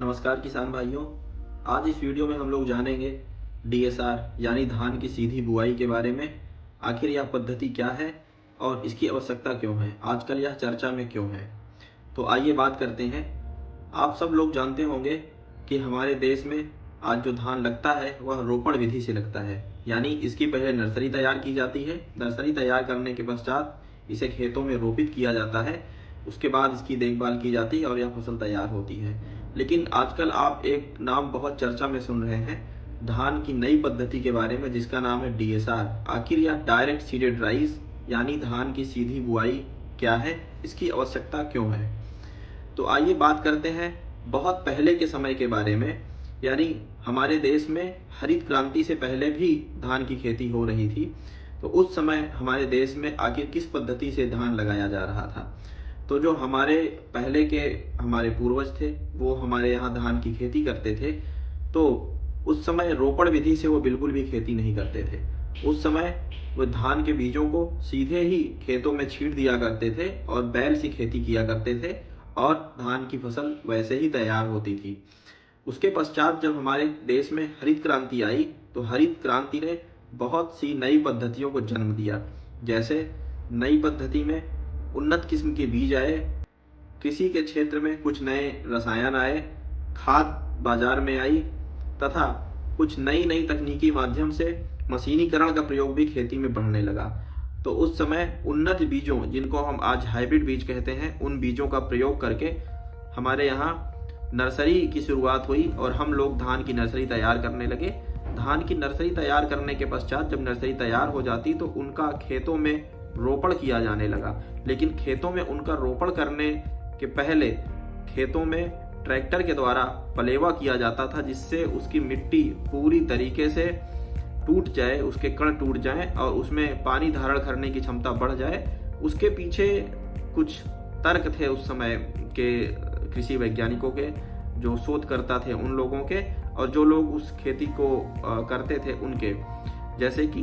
नमस्कार किसान भाइयों। आज इस वीडियो में हम लोग जानेंगे डीएसआर यानी धान की सीधी बुआई के बारे में। आखिर यह पद्धति क्या है और इसकी आवश्यकता क्यों है, आजकल यह चर्चा में क्यों है। तो आइए बात करते हैं। आप सब लोग जानते होंगे कि हमारे देश में आज जो धान लगता है वह रोपण विधि से लगता है, यानी इसकी पहले नर्सरी तैयार की जाती है। नर्सरी तैयार करने के पश्चात इसे खेतों में रोपित किया जाता है। उसके बाद इसकी देखभाल की जाती है और यह फसल तैयार होती है। लेकिन आजकल आप एक नाम बहुत चर्चा में सुन रहे हैं धान की नई पद्धति के बारे में, जिसका नाम है डीएसआर। आखिर यह डायरेक्ट सीडेड राइस यानी धान की सीधी बुआई क्या है, इसकी आवश्यकता क्यों है। तो आइए बात करते हैं बहुत पहले के समय के बारे में, यानी हमारे देश में हरित क्रांति से पहले भी धान की खेती हो रही थी। तो उस समय हमारे देश में आखिर किस पद्धति से धान लगाया जा रहा था। तो जो हमारे पहले के हमारे पूर्वज थे वो हमारे यहाँ धान की खेती करते थे। तो उस समय रोपण विधि से वो बिल्कुल भी खेती नहीं करते थे। उस समय वो धान के बीजों को सीधे ही खेतों में छींट दिया करते थे और बैल से खेती किया करते थे और धान की फसल वैसे ही तैयार होती थी। उसके पश्चात जब हमारे देश में हरित क्रांति आई तो हरित क्रांति ने बहुत सी नई पद्धतियों को जन्म दिया। जैसे नई पद्धति में उन्नत किस्म के बीज आए, कृषि के क्षेत्र में कुछ नए रसायन आए, खाद बाजार में आई तथा कुछ नई नई तकनीकी माध्यम से मशीनीकरण का प्रयोग भी खेती में बढ़ने लगा। तो उस समय उन्नत बीजों, जिनको हम आज हाइब्रिड बीज कहते हैं, उन बीजों का प्रयोग करके हमारे यहाँ नर्सरी की शुरुआत हुई और हम लोग धान की नर्सरी तैयार करने लगे। धान की नर्सरी तैयार करने के पश्चात जब नर्सरी तैयार हो जाती तो उनका खेतों में रोपण किया जाने लगा। लेकिन खेतों में उनका रोपण करने के पहले खेतों में ट्रैक्टर के द्वारा पलेवा किया जाता था, जिससे उसकी मिट्टी पूरी तरीके से टूट जाए, उसके कण टूट जाएं और उसमें पानी धारण करने की क्षमता बढ़ जाए। उसके पीछे कुछ तर्क थे उस समय के कृषि वैज्ञानिकों के, जो शोधकर्ता थे उन लोगों के, और जो लोग उस खेती को करते थे उनके। जैसे कि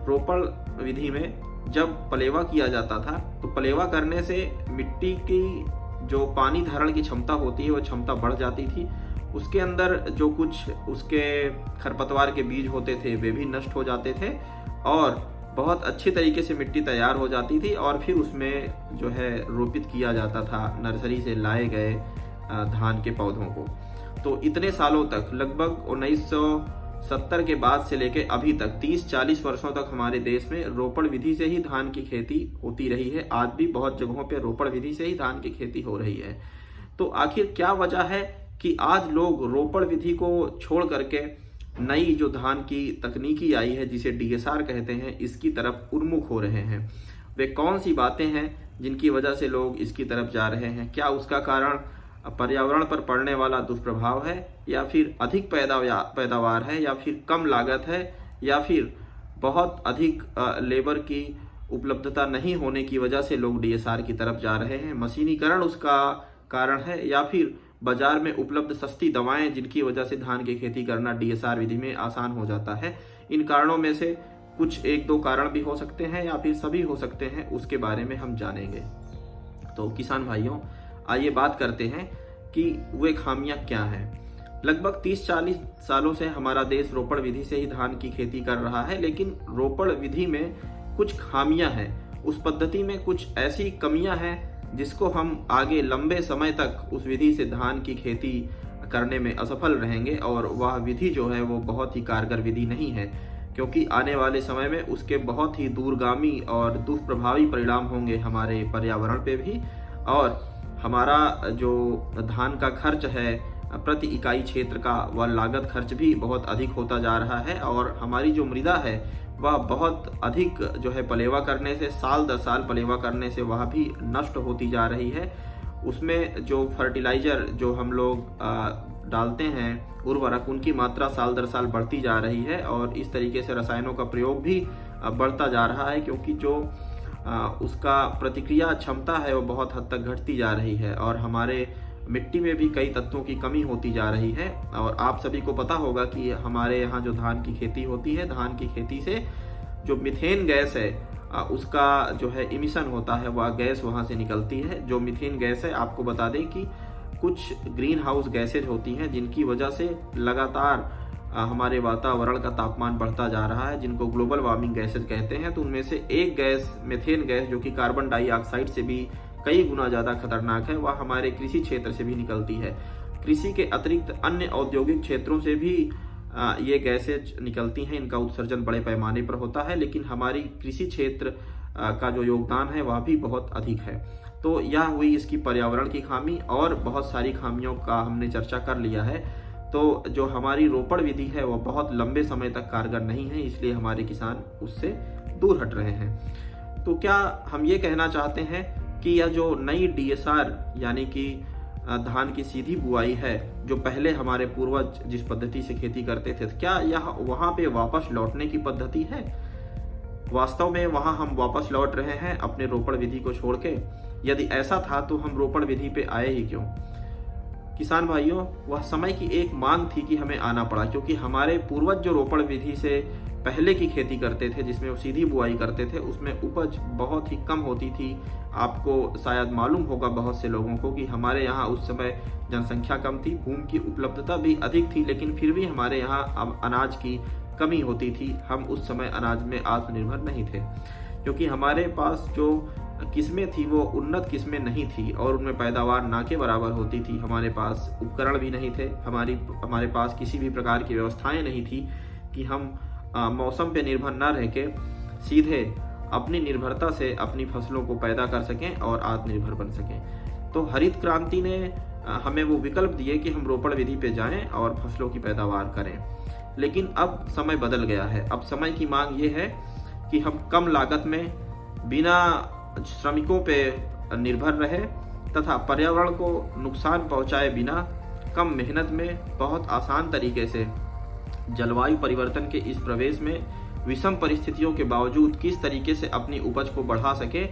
रोपण विधि में जब पलेवा किया जाता था तो पलेवा करने से मिट्टी की जो पानी धारण की क्षमता होती है वो क्षमता बढ़ जाती थी। उसके अंदर जो कुछ उसके खरपतवार के बीज होते थे वे भी नष्ट हो जाते थे और बहुत अच्छी तरीके से मिट्टी तैयार हो जाती थी और फिर उसमें जो है रोपित किया जाता था नर्सरी से लाए गए धान के पौधों को। तो इतने सालों तक, लगभग 1970 के बाद से लेके अभी तक 30-40 वर्षों तक हमारे देश में रोपण विधि से ही धान की खेती होती रही है। आज भी बहुत जगहों पे रोपण विधि से ही धान की खेती हो रही है। तो आखिर क्या वजह है कि आज लोग रोपण विधि को छोड़ करके नई जो धान की तकनीकी आई है, जिसे डीएसआर कहते हैं, इसकी तरफ उन्मुख हो रहे हैं। वे कौन सी बातें हैं जिनकी वजह से लोग इसकी तरफ जा रहे हैं? क्या उसका कारण पर्यावरण पर पड़ने वाला दुष्प्रभाव है, या फिर अधिक पैदावार है, या फिर कम लागत है, या फिर बहुत अधिक लेबर की उपलब्धता नहीं होने की वजह से लोग डीएसआर की तरफ जा रहे हैं? मशीनीकरण उसका कारण है, या फिर बाजार में उपलब्ध सस्ती दवाएं जिनकी वजह से धान की खेती करना डीएसआर विधि में आसान हो जाता है? इन कारणों में से कुछ 1-2 कारण भी हो सकते हैं या फिर सभी हो सकते हैं, उसके बारे में हम जानेंगे। तो किसान भाइयों, आइए बात करते हैं कि वे खामियां क्या हैं। लगभग 30-40 सालों से हमारा देश रोपण विधि से ही धान की खेती कर रहा है, लेकिन रोपण विधि में कुछ खामियां हैं। उस पद्धति में कुछ ऐसी कमियां हैं जिसको हम आगे लंबे समय तक उस विधि से धान की खेती करने में असफल रहेंगे और वह विधि जो है वो बहुत ही कारगर विधि नहीं है, क्योंकि आने वाले समय में उसके बहुत ही दूरगामी और दुष्प्रभावी परिणाम होंगे हमारे पर्यावरण पे भी, और हमारा जो धान का खर्च है प्रति इकाई क्षेत्र का, वह लागत खर्च भी बहुत अधिक होता जा रहा है, और हमारी जो मृदा है वह बहुत अधिक जो है पलेवा करने से, साल दर साल पलेवा करने से वह भी नष्ट होती जा रही है। उसमें जो फर्टिलाइजर जो हम लोग डालते हैं, उर्वरक, उनकी मात्रा साल दर साल बढ़ती जा रही है और इस तरीके से रसायनों का प्रयोग भी बढ़ता जा रहा है, क्योंकि जो उसका प्रतिक्रिया क्षमता है वो बहुत हद तक घटती जा रही है और हमारे मिट्टी में भी कई तत्वों की कमी होती जा रही है। और आप सभी को पता होगा कि हमारे यहाँ जो धान की खेती होती है, धान की खेती से जो मीथेन गैस है उसका जो है इमिशन होता है, वह गैस वहाँ से निकलती है। जो मीथेन गैस है, आपको बता दें कि कुछ ग्रीन हाउस गैसेज होती हैं जिनकी वजह से लगातार हमारे वातावरण का तापमान बढ़ता जा रहा है, जिनको ग्लोबल वार्मिंग गैसेज कहते हैं। तो उनमें से एक गैस मेथेन गैस, जो कि कार्बन डाइऑक्साइड से भी कई गुना ज़्यादा खतरनाक है, वह हमारे कृषि क्षेत्र से भी निकलती है। कृषि के अतिरिक्त अन्य औद्योगिक क्षेत्रों से भी ये गैसेज निकलती हैं, इनका उत्सर्जन बड़े पैमाने पर होता है, लेकिन हमारी कृषि क्षेत्र का जो योगदान है वह भी बहुत अधिक है। तो यह हुई इसकी पर्यावरण की खामी, और बहुत सारी खामियों का हमने चर्चा कर लिया है। तो जो हमारी रोपण विधि है वह बहुत लंबे समय तक कारगर नहीं है, इसलिए हमारे किसान उससे दूर हट रहे हैं। तो क्या हम ये कहना चाहते हैं कि यह जो नई DSR यानी कि धान की सीधी बुआई है, जो पहले हमारे पूर्वज जिस पद्धति से खेती करते थे, क्या यह वहां पे वापस लौटने की पद्धति है? वास्तव में वहां हम वापस लौट रहे हैं अपने रोपण विधि को छोड़ के? यदि ऐसा था तो हम रोपण विधि पे आए ही क्यों? किसान भाइयों, वह समय की एक मांग थी कि हमें आना पड़ा, क्योंकि हमारे पूर्वज जो रोपण विधि से पहले की खेती करते थे, जिसमें वो सीधी बुआई करते थे, उसमें उपज बहुत ही कम होती थी। आपको शायद मालूम होगा बहुत से लोगों को कि हमारे यहाँ उस समय जनसंख्या कम थी, भूमि की उपलब्धता भी अधिक थी, लेकिन फिर भी हमारे यहाँ अब अनाज की कमी होती थी। हम उस समय अनाज में आत्मनिर्भर नहीं थे, क्योंकि हमारे पास जो किस्में थी वो उन्नत किस्में नहीं थी और उनमें पैदावार ना के बराबर होती थी। हमारे पास उपकरण भी नहीं थे, हमारे पास किसी भी प्रकार की व्यवस्थाएं नहीं थी कि हम मौसम पे निर्भर ना रह के सीधे अपनी निर्भरता से अपनी फसलों को पैदा कर सकें और आत्मनिर्भर बन सकें। तो हरित क्रांति ने हमें वो विकल्प दिए कि हम रोपण विधि पे जाएं और फसलों की पैदावार करें। लेकिन अब समय बदल गया है। अब समय की मांग ये है कि हम कम लागत में बिना श्रमिकों पे निर्भर रहे तथा पर्यावरण को नुकसान पहुंचाए बिना कम मेहनत में बहुत आसान तरीके से जलवायु परिवर्तन के इस प्रवेश में विषम परिस्थितियों के बावजूद किस तरीके से अपनी उपज को बढ़ा सके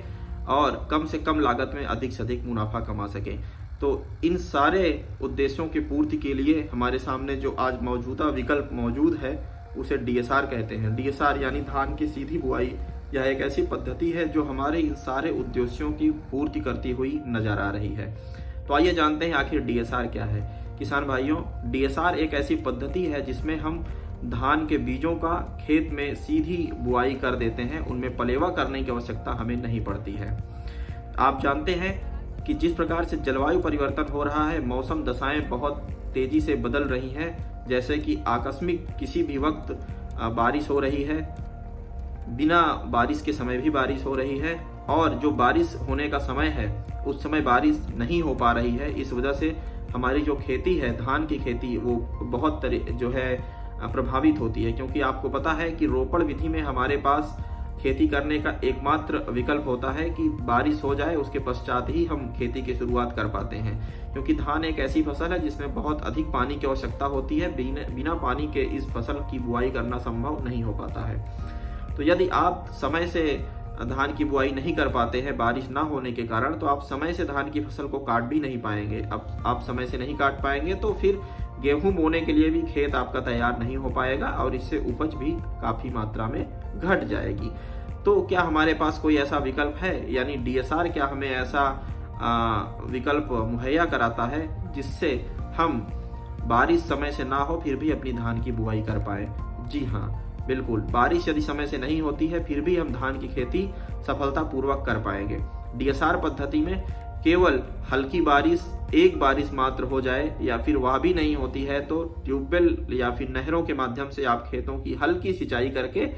और कम से कम लागत में अधिक से अधिक मुनाफा कमा सके। तो इन सारे उद्देश्यों की पूर्ति के लिए हमारे सामने जो आज मौजूदा विकल्प मौजूद है उसे DSR कहते हैं। DSR यानी धान की सीधी बुआई। यह एक ऐसी पद्धति है जो हमारे इन सारे उद्देश्यों की पूर्ति करती हुई नजर आ रही है। तो आइए जानते हैं आखिर DSR क्या है। किसान भाइयों, DSR एक ऐसी पद्धति है जिसमें हम धान के बीजों का खेत में सीधी बुआई कर देते हैं, उनमें पलेवा करने की आवश्यकता हमें नहीं पड़ती है। आप जानते हैं कि जिस प्रकार से जलवायु परिवर्तन हो रहा है, मौसम दशाएं बहुत तेजी से बदल रही हैं, जैसे कि आकस्मिक किसी भी वक्त बारिश हो रही है, बिना बारिश के समय भी बारिश हो रही है, और जो बारिश होने का समय है उस समय बारिश नहीं हो पा रही है। इस वजह से हमारी जो खेती है, धान की खेती, वो बहुत जो है प्रभावित होती है, क्योंकि आपको पता है कि रोपण विधि में हमारे पास खेती करने का एकमात्र विकल्प होता है कि बारिश हो जाए, उसके पश्चात ही हम खेती की शुरुआत कर पाते हैं, क्योंकि धान एक ऐसी फसल है जिसमें बहुत अधिक पानी की आवश्यकता होती है। बिना पानी के इस फसल की बुआई करना संभव नहीं हो पाता है। तो यदि आप समय से धान की बुआई नहीं कर पाते हैं बारिश ना होने के कारण, तो आप समय से धान की फसल को काट भी नहीं पाएंगे। अब आप समय से नहीं काट पाएंगे तो फिर गेहूं बोने के लिए भी खेत आपका तैयार नहीं हो पाएगा और इससे उपज भी काफी मात्रा में घट जाएगी। तो क्या हमारे पास कोई ऐसा विकल्प है, यानी DSR क्या हमें ऐसा विकल्प मुहैया कराता है जिससे हम बारिश समय से ना हो फिर भी अपनी धान की बुआई कर पाए? जी हाँ, बिल्कुल। बारिश यदि समय से नहीं होती है फिर भी हम धान की खेती सफलतापूर्वक कर पाएंगे। DSR पद्धति में केवल हल्की बारिश, एक बारिश मात्र हो जाए या फिर वह भी नहीं होती है तो ट्यूबवेल या फिर नहरों के माध्यम से आप खेतों की हल्की सिंचाई करके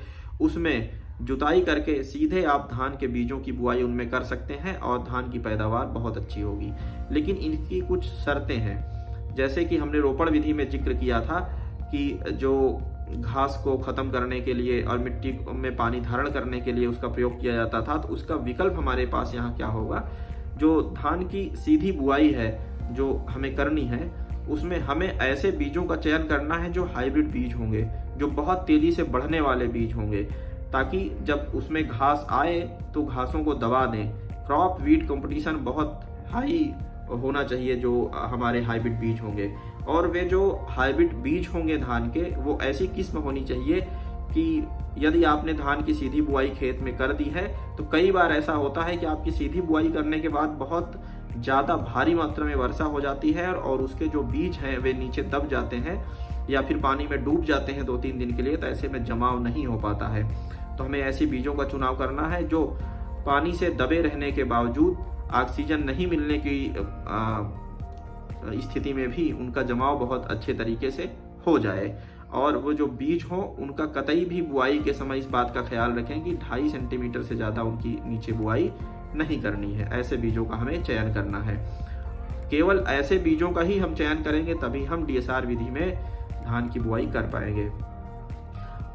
उसमें जुताई करके सीधे आप धान के बीजों की बुआई उनमें कर सकते हैं और धान की पैदावार बहुत अच्छी होगी। लेकिन इनकी कुछ शर्तें हैं, जैसे कि हमने रोपण विधि में जिक्र किया था कि जो घास को खत्म करने के लिए और मिट्टी में पानी धारण करने के लिए उसका प्रयोग किया जाता था, तो उसका विकल्प हमारे पास यहाँ क्या होगा। जो धान की सीधी बुआई है जो हमें करनी है, उसमें हमें ऐसे बीजों का चयन करना है जो हाइब्रिड बीज होंगे, जो बहुत तेजी से बढ़ने वाले बीज होंगे, ताकि जब उसमें घास आए तो घासों को दबा दें। क्रॉप वीड कंपटीशन बहुत हाई होना चाहिए जो हमारे हाइब्रिड बीज होंगे, और वे जो हाइब्रिड बीज होंगे धान के, वो ऐसी किस्म होनी चाहिए कि यदि आपने धान की सीधी बुआई खेत में कर दी है तो कई बार ऐसा होता है कि आपकी सीधी बुआई करने के बाद बहुत ज़्यादा भारी मात्रा में वर्षा हो जाती है और उसके जो बीज हैं वे नीचे दब जाते हैं या फिर पानी में डूब जाते हैं 2-3 दिन के लिए, तो ऐसे में जमाव नहीं हो पाता है। तो हमें ऐसे बीजों का चुनाव करना है जो पानी से दबे रहने के बावजूद ऑक्सीजन नहीं मिलने की स्थिति में भी उनका जमाव बहुत अच्छे तरीके से हो जाए। और वो जो बीज हो उनका कतई भी बुआई के समय इस बात का ख्याल रखें कि 2.5 सेंटीमीटर से ज़्यादा उनकी नीचे बुआई नहीं करनी है। ऐसे बीजों का हमें चयन करना है। केवल ऐसे बीजों का ही हम चयन करेंगे, तभी हम DSR विधि में धान की बुआई कर पाएंगे।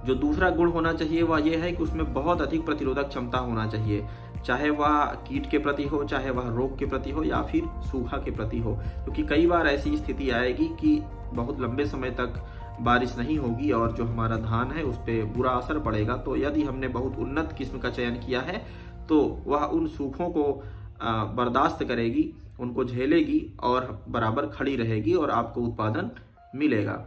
जो दूसरा गुण होना चाहिए वह यह है कि उसमें बहुत अधिक प्रतिरोधक क्षमता होना चाहिए, चाहे वह कीट के प्रति हो, चाहे वह रोग के प्रति हो या फिर सूखा के प्रति हो। क्योंकि कई बार ऐसी स्थिति आएगी कि बहुत लंबे समय तक बारिश नहीं होगी और जो हमारा धान है उस पर बुरा असर पड़ेगा। तो यदि हमने बहुत उन्नत किस्म का चयन किया है तो वह उन सूखों को बर्दाश्त करेगी, उनको झेलेगी और बराबर खड़ी रहेगी और आपको उत्पादन मिलेगा।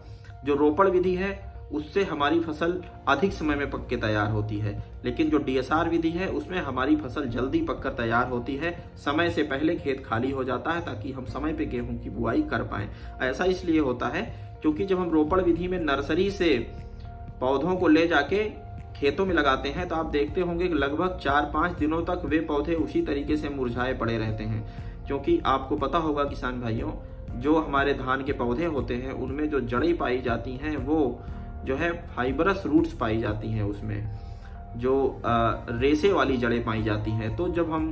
जो रोपण विधि है उससे हमारी फसल अधिक समय में पक के तैयार होती है, लेकिन जो DSR विधि है उसमें हमारी फसल जल्दी पककर तैयार होती है, समय से पहले खेत खाली हो जाता है ताकि हम समय पे गेहूं की बुआई कर पाएं। ऐसा इसलिए होता है क्योंकि जब हम रोपण विधि में नर्सरी से पौधों को ले जाके खेतों में लगाते हैं तो आप देखते होंगे कि लगभग 4-5 दिनों तक वे पौधे उसी तरीके से मुरझाए पड़े रहते हैं। क्योंकि आपको पता होगा किसान भाइयों, जो हमारे धान के पौधे होते हैं उनमें जो जड़ें पाई जाती हैं वो जो है फाइबरस रूट्स पाई जाती हैं, उसमें जो रेशे वाली जड़ें पाई जाती हैं। तो जब हम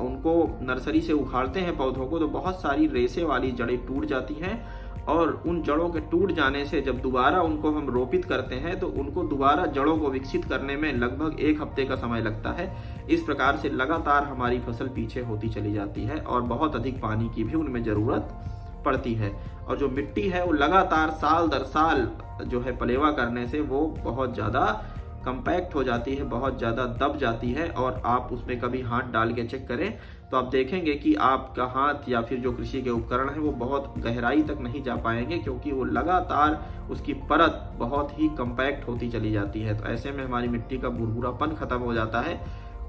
उनको नर्सरी से उखाड़ते हैं पौधों को तो बहुत सारी रेशे वाली जड़ें टूट जाती हैं और उन जड़ों के टूट जाने से जब दोबारा उनको हम रोपित करते हैं तो उनको दोबारा जड़ों को विकसित करने में लगभग 1 हफ्ते का समय लगता है। इस प्रकार से लगातार हमारी फसल पीछे होती चली जाती है और बहुत अधिक पानी की भी उनमें ज़रूरत पड़ती है। और जो मिट्टी है वो लगातार साल दर साल जो है पलेवा करने से वो बहुत ज़्यादा कंपैक्ट हो जाती है, बहुत ज़्यादा दब जाती है। और आप उसमें कभी हाथ डाल के चेक करें तो आप देखेंगे कि आपका हाथ या फिर जो कृषि के उपकरण है वो बहुत गहराई तक नहीं जा पाएंगे, क्योंकि वो लगातार उसकी परत बहुत ही कंपैक्ट होती चली जाती है। तो ऐसे में हमारी मिट्टी का भुरभुरापन खत्म हो जाता है,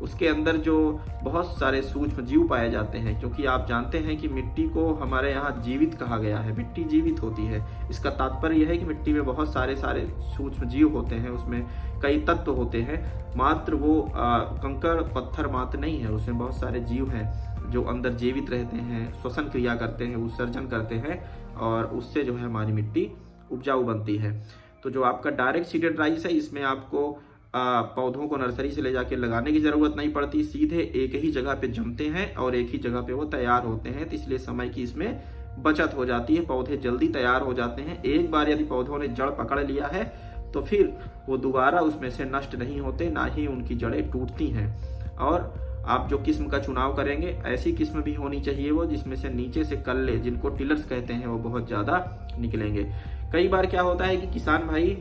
उसके अंदर जो बहुत सारे सूक्ष्म जीव पाए जाते हैं। क्योंकि आप जानते हैं कि मिट्टी को हमारे यहाँ जीवित कहा गया है, मिट्टी जीवित होती है। इसका तात्पर्य यह है कि मिट्टी में बहुत सारे सूक्ष्म जीव होते हैं, उसमें कई तत्व होते हैं, मात्र वो कंकड़ पत्थर मात्र नहीं है, उसमें बहुत सारे जीव हैं जो अंदर जीवित रहते हैं, श्वसन क्रिया करते हैं, उत्सर्जन करते हैं और उससे जो है हमारी मिट्टी उपजाऊ बनती है। तो जो आपका डायरेक्ट सीडेड राइस है इसमें आपको पौधों को नर्सरी से ले जाके लगाने की ज़रूरत नहीं पड़ती, सीधे एक ही जगह पे जमते हैं और एक ही जगह पे वो तैयार होते हैं। तो इसलिए समय की इसमें बचत हो जाती है, पौधे जल्दी तैयार हो जाते हैं। एक बार यदि पौधों ने जड़ पकड़ लिया है तो फिर वो दोबारा उसमें से नष्ट नहीं होते, ना ही उनकी जड़ें टूटती हैं। और आप जो किस्म का चुनाव करेंगे ऐसी किस्म भी होनी चाहिए वो जिसमें से नीचे से कल्ले, जिनको टिलर्स कहते हैं, वो बहुत ज़्यादा निकलेंगे। कई बार क्या होता है कि किसान भाई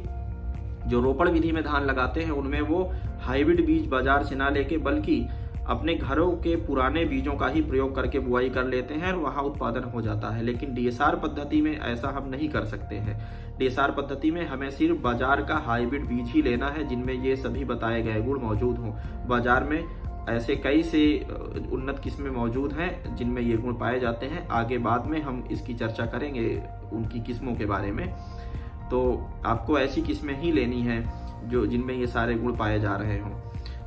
जो रोपण विधि में धान लगाते हैं उनमें वो हाइब्रिड बीज बाजार से ना लेके बल्कि अपने घरों के पुराने बीजों का ही प्रयोग करके बुआई कर लेते हैं और वहाँ उत्पादन हो जाता है। लेकिन DSR पद्धति में ऐसा हम नहीं कर सकते हैं। DSR पद्धति में हमें सिर्फ बाजार का हाइब्रिड बीज ही लेना है जिनमें ये सभी बताए गए गुण मौजूद हों। बाजार में ऐसे कई से उन्नत किस्में मौजूद हैं जिनमें ये गुण पाए जाते हैं। आगे बाद में हम इसकी चर्चा करेंगे उनकी किस्मों के बारे में। तो आपको ऐसी किस्में ही लेनी है जो जिनमें ये सारे गुण पाए जा रहे हों।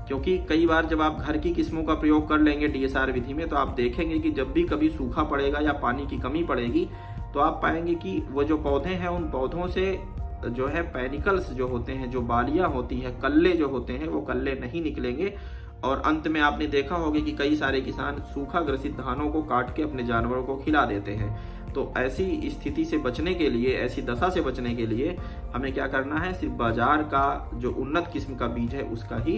क्योंकि कई बार जब आप घर की किस्मों का प्रयोग कर लेंगे DSR विधि में तो आप देखेंगे कि जब भी कभी सूखा पड़ेगा या पानी की कमी पड़ेगी तो आप पाएंगे कि वो जो पौधे हैं उन पौधों से जो है पैनिकल्स जो होते हैं, जो बालियां होती हैं, कल्ले जो होते हैं, वो कल्ले नहीं निकलेंगे। और अंत में आपने देखा होगा कि कई सारे किसान सूखा ग्रसित धानों को काट के अपने जानवरों को खिला देते हैं। तो ऐसी स्थिति से बचने के लिए, ऐसी दशा से बचने के लिए हमें क्या करना है, सिर्फ बाजार का जो उन्नत किस्म का बीज है उसका ही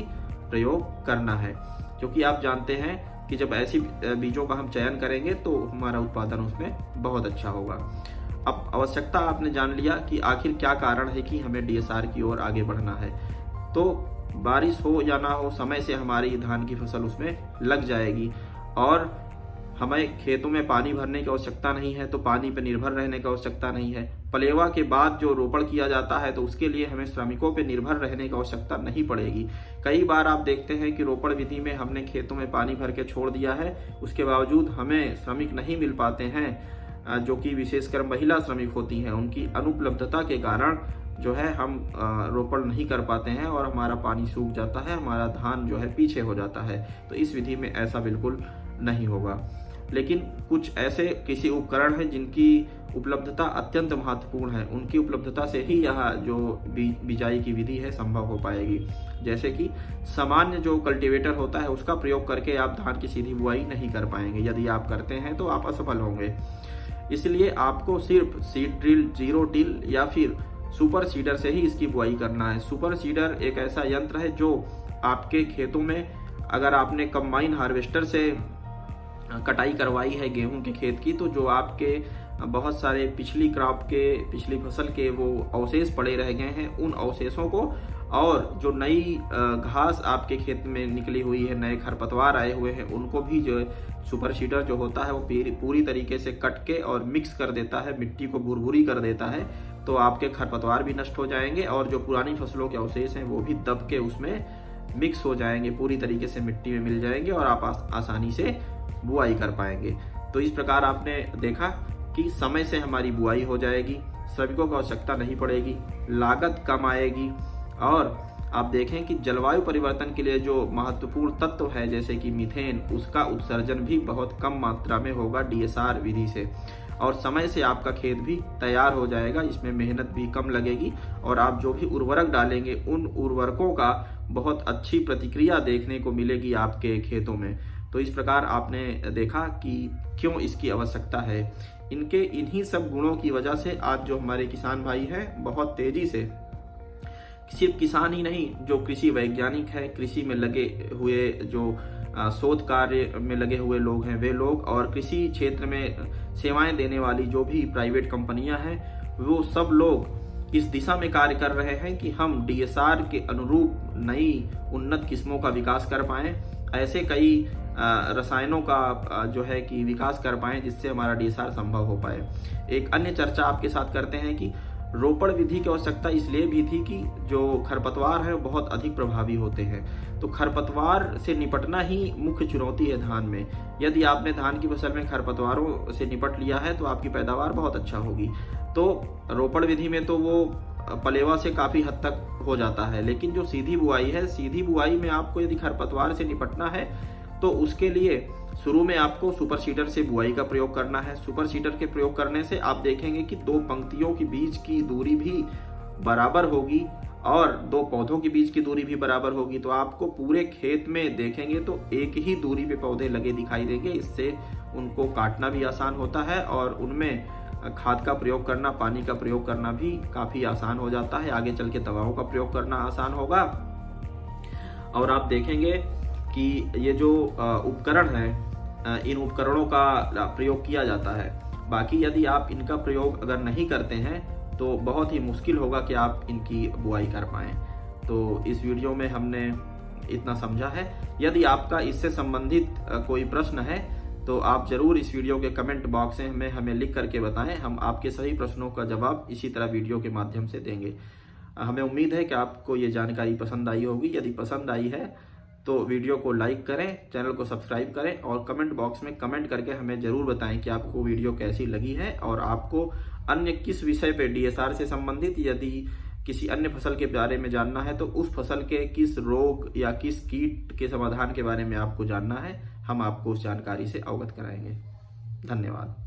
प्रयोग करना है। क्योंकि आप जानते हैं कि जब ऐसी बीजों का हम चयन करेंगे तो हमारा उत्पादन उसमें बहुत अच्छा होगा। अब आवश्यकता आपने जान लिया कि आखिर क्या कारण है कि हमें DSR की ओर आगे बढ़ना है। तो बारिश हो या ना हो, समय से हमारी धान की फसल उसमें लग जाएगी और हमें खेतों में पानी भरने की आवश्यकता नहीं है, तो पानी पर निर्भर रहने की आवश्यकता नहीं है। पलेवा के बाद जो रोपण किया जाता है तो उसके लिए हमें श्रमिकों पर निर्भर रहने की आवश्यकता नहीं पड़ेगी। कई बार आप देखते हैं कि रोपण विधि में हमने खेतों में पानी भर के छोड़ दिया है, उसके बावजूद हमें श्रमिक नहीं मिल पाते हैं, जो कि विशेषकर महिला श्रमिक होती हैं। उनकी अनुपलब्धता के कारण जो है हम रोपण नहीं कर पाते हैं और हमारा पानी सूख जाता है, हमारा धान जो है पीछे हो जाता है। तो इस विधि में ऐसा बिल्कुल नहीं होगा। लेकिन कुछ ऐसे कृषि उपकरण हैं जिनकी उपलब्धता अत्यंत महत्वपूर्ण है, उनकी उपलब्धता से ही यह जो बिजाई की विधि है संभव हो पाएगी। जैसे कि सामान्य जो कल्टीवेटर होता है उसका प्रयोग करके आप धान की सीधी बुआई नहीं कर पाएंगे। यदि आप करते हैं तो आप असफल होंगे। इसलिए आपको सिर्फ सीड ड्रिल, जीरो टिल या फिर सुपर सीडर से ही इसकी बुआई करना है। सुपर सीडर एक ऐसा यंत्र है जो आपके खेतों में, अगर आपने कंबाइन हार्वेस्टर से कटाई करवाई है गेहूं के खेत की, तो जो आपके बहुत सारे पिछली फसल के वो अवशेष पड़े रह गए हैं, उन अवशेषों को और जो नई घास आपके खेत में निकली हुई है, नए खरपतवार आए हुए हैं, उनको भी जो सुपर सीडर जो होता है वो पूरी तरीके से कट के और मिक्स कर देता है, मिट्टी को भुरभुरी कर देता है। तो आपके खरपतवार भी नष्ट हो जाएंगे और जो पुरानी फसलों के अवशेष हैं वो भी दब के उसमें मिक्स हो जाएंगे, पूरी तरीके से मिट्टी में मिल जाएंगे और आप आसानी से बुआई कर पाएंगे। तो इस प्रकार आपने देखा कि समय से हमारी बुआई हो जाएगी, श्रमिकों की आवश्यकता नहीं पड़ेगी, लागत कम आएगी और आप देखें कि जलवायु परिवर्तन के लिए जो महत्वपूर्ण तत्व है जैसे कि मीथेन, उसका उत्सर्जन भी बहुत कम मात्रा में होगा DSR विधि से और समय से आपका खेत भी तैयार हो जाएगा। इसमें मेहनत भी कम लगेगी और आप जो भी उर्वरक डालेंगे उन उर्वरकों का बहुत अच्छी प्रतिक्रिया देखने को मिलेगी आपके खेतों में। तो इस प्रकार आपने देखा कि क्यों इसकी आवश्यकता है। इन्हीं सब गुणों की वजह से आज जो हमारे किसान भाई हैं बहुत तेजी से, सिर्फ किसान ही नहीं, जो कृषि वैज्ञानिक है, कृषि में लगे हुए जो शोध कार्य में लगे हुए लोग हैं वे लोग, और कृषि क्षेत्र में सेवाएं देने वाली जो भी प्राइवेट कंपनियां हैं, वो सब लोग इस दिशा में कार्य कर रहे हैं कि हम DSR के अनुरूप नई उन्नत किस्मों का विकास कर पाएं, ऐसे कई रसायनों का जो है कि विकास कर पाएं जिससे हमारा DSR संभव हो पाए। एक अन्य चर्चा आपके साथ करते हैं कि रोपण विधि की आवश्यकता इसलिए भी थी कि जो खरपतवार है बहुत अधिक प्रभावी होते हैं। तो खरपतवार से निपटना ही मुख्य चुनौती है धान में। यदि आपने धान की फसल में खरपतवारों से निपट लिया है तो आपकी पैदावार बहुत अच्छा होगी। तो रोपण विधि में तो वो पलेवा से काफ़ी हद तक हो जाता है, लेकिन जो सीधी बुआई है, सीधी बुआई में आपको यदि खरपतवार से निपटना है तो उसके लिए शुरू में आपको सुपर सीडर से बुआई का प्रयोग करना है। सुपर सीडर के प्रयोग करने से आप देखेंगे कि दो पंक्तियों के बीच की दूरी भी बराबर होगी और दो पौधों के बीच की दूरी भी बराबर होगी। तो आपको पूरे खेत में देखेंगे तो एक ही दूरी पे पौधे लगे दिखाई देंगे। इससे उनको काटना भी आसान होता है और उनमें खाद का प्रयोग करना, पानी का प्रयोग करना भी काफ़ी आसान हो जाता है। आगे चल के दवाओं का प्रयोग करना आसान होगा। और आप देखेंगे कि ये जो उपकरण है, इन उपकरणों का प्रयोग किया जाता है। बाकी यदि आप इनका प्रयोग अगर नहीं करते हैं तो बहुत ही मुश्किल होगा कि आप इनकी बुआई कर पाएँ। तो इस वीडियो में हमने इतना समझा है। यदि आपका इससे संबंधित कोई प्रश्न है तो आप ज़रूर इस वीडियो के कमेंट बॉक्स में हमें लिख करके बताएं। हम आपके सभी प्रश्नों का जवाब इसी तरह वीडियो के माध्यम से देंगे। हमें उम्मीद है कि आपको ये जानकारी पसंद आई होगी। यदि पसंद आई है तो वीडियो को लाइक करें, चैनल को सब्सक्राइब करें और कमेंट बॉक्स में कमेंट करके हमें ज़रूर बताएं कि आपको वीडियो कैसी लगी है और आपको अन्य किस विषय पे DSR से संबंधित, यदि किसी अन्य फसल के बारे में जानना है तो उस फसल के किस रोग या किस कीट के समाधान के बारे में आपको जानना है, हम आपको उस जानकारी से अवगत कराएंगे। धन्यवाद।